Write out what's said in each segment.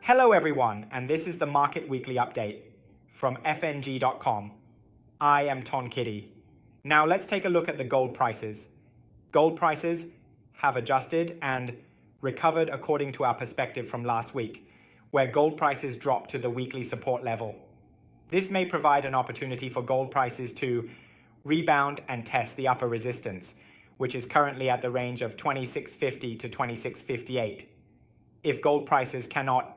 Hello everyone, and this is the Market Weekly Update from FNG.com. I am Ton Kitty. Now let's take a look at the gold prices. Gold prices have adjusted and recovered according to our perspective from last week, where gold prices dropped to the weekly support level. This may provide an opportunity for gold prices to rebound and test the upper resistance, which is currently at the range of 2650 to 2658. If gold prices cannot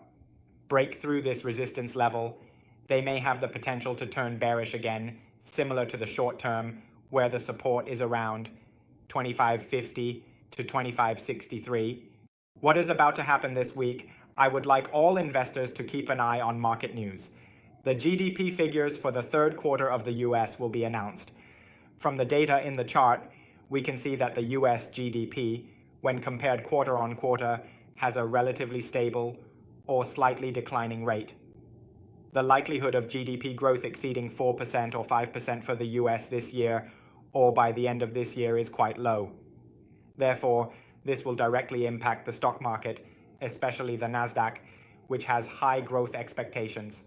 break through this resistance level, they may have the potential to turn bearish again, similar to the short term, where the support is around 2550 to 2563. What is about to happen this week? I would like all investors to keep an eye on market news. The GDP figures for the third quarter of the US will be announced. From the data in the chart, we can see that the US GDP, when compared quarter on quarter, has a relatively stable or slightly declining rate. The likelihood of GDP growth exceeding 4% or 5% for the US this year or by the end of this year is quite low. Therefore, this will directly impact the stock market, especially the Nasdaq, which has high growth expectations.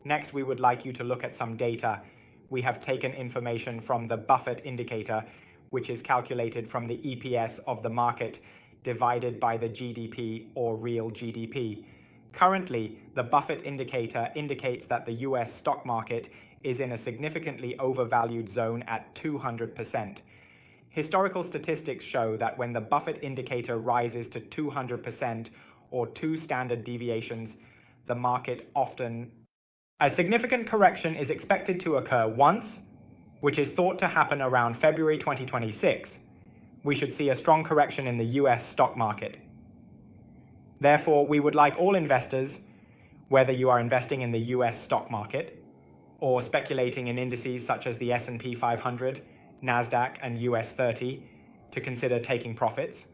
Next, we would like you to look at some data. We have taken information from the Buffett indicator, which is calculated from the EPS of the market divided by the GDP or real GDP. Currently, the Buffett indicator indicates that the US stock market is in a significantly overvalued zone at 200%. Historical statistics show that when the Buffett indicator rises to 200% or 2 standard deviations, the market often... A significant correction is expected to occur once, which is thought to happen around February 2026. We should see a strong correction in the US stock market. Therefore, we would like all investors, whether you are investing in the US stock market or speculating in indices such as the S&P 500, Nasdaq, and US 30, to consider taking profits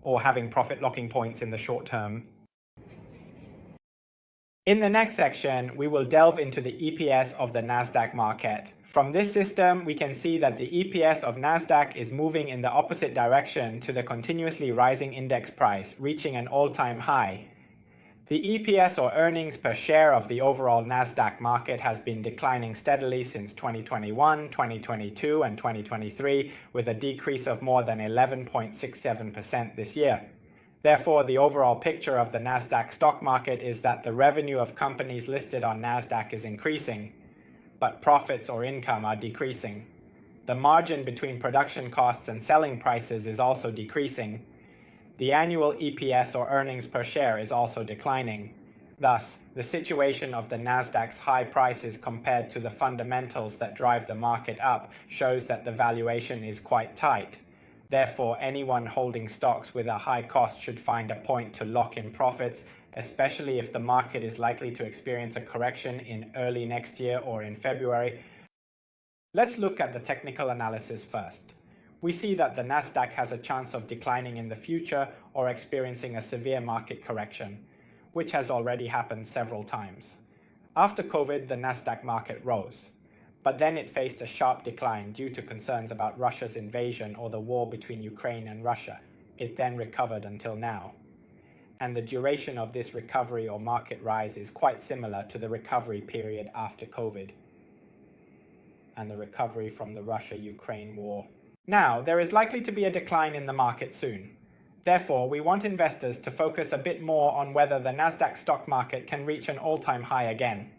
or having profit locking points in the short term. In the next section, we will delve into the EPS of the Nasdaq market. From this system, we can see that the EPS of Nasdaq is moving in the opposite direction to the continuously rising index price, reaching an all-time high. The EPS or earnings per share of the overall Nasdaq market has been declining steadily since 2021, 2022, and 2023, with a decrease of more than 11.67% this year. Therefore, the overall picture of the Nasdaq stock market is that the revenue of companies listed on Nasdaq is increasing, but profits or income are decreasing. The margin between production costs and selling prices is also decreasing. The annual EPS or earnings per share is also declining. Thus, the situation of the Nasdaq's high prices compared to the fundamentals that drive the market up shows that the valuation is quite tight. Therefore, anyone holding stocks with a high cost should find a point to lock in profits, especially if the market is likely to experience a correction in early next year or in February. Let's look at the technical analysis first. We see that the Nasdaq has a chance of declining in the future or experiencing a severe market correction, which has already happened several times. After COVID, the Nasdaq market rose, but then it faced a sharp decline due to concerns about Russia's invasion or the war between Ukraine and Russia. It then recovered until now. And the duration of this recovery or market rise is quite similar to the recovery period after COVID and the recovery from the Russia-Ukraine war. Now, there is likely to be a decline in the market soon. Therefore, we want investors to focus a bit more on whether the Nasdaq stock market can reach an all-time high again.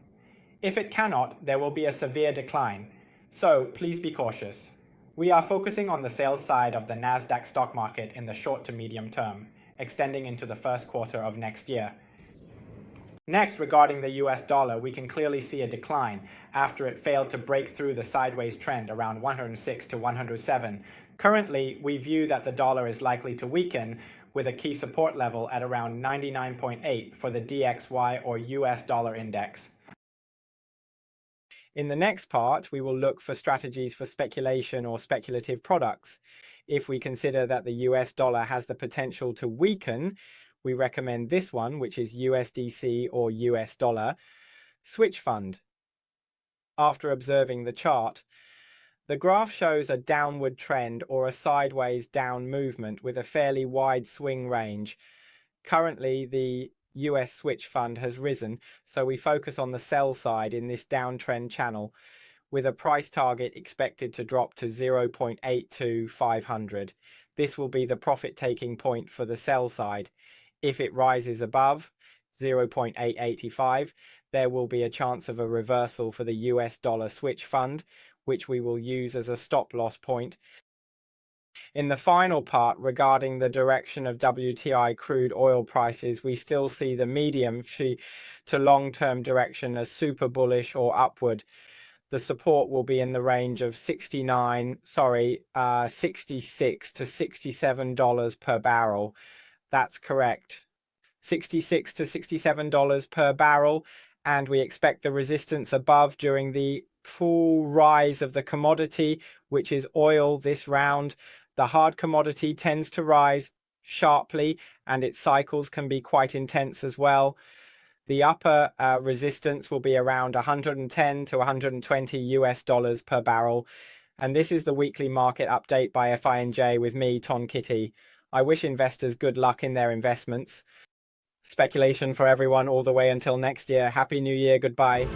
If it cannot, there will be a severe decline. So, please be cautious. We are focusing on the sales side of the Nasdaq stock market in the short to medium term, extending into the first quarter of next year. Next, regarding the US dollar, we can clearly see a decline after it failed to break through the sideways trend around 106 to 107. Currently, we view that the dollar is likely to weaken with a key support level at around 99.8 for the DXY or US dollar index. In the next part, we will look for strategies for speculation or speculative products. If we consider that the US dollar has the potential to weaken, we recommend this one, which is USDC or US dollar switch fund. After observing the chart, the graph shows a downward trend or a sideways down movement with a fairly wide swing range. Currently, the US switch fund has risen, so we focus on the sell side in this downtrend channel, with a price target expected to drop to 0.82500. This will be the profit-taking point for the sell side. If it rises above 0.885, there will be a chance of a reversal for the US dollar switch fund, which we will use as a stop loss point. In the final part regarding the direction of WTI crude oil prices, we still see the medium to long-term direction as super bullish or upward. The support will be in the range of 66 to $67 per barrel. That's correct. $66 to $67 per barrel, and we expect the resistance above during the full rise of the commodity, which is oil this round. The hard commodity tends to rise sharply, and its cycles can be quite intense as well. The upper resistance will be around 110 to 120 US dollars per barrel. And this is the weekly market update by FINJ with me, Ton Kitty. I wish investors good luck in their investments. Speculation for everyone all the way until next year. Happy New Year. Goodbye.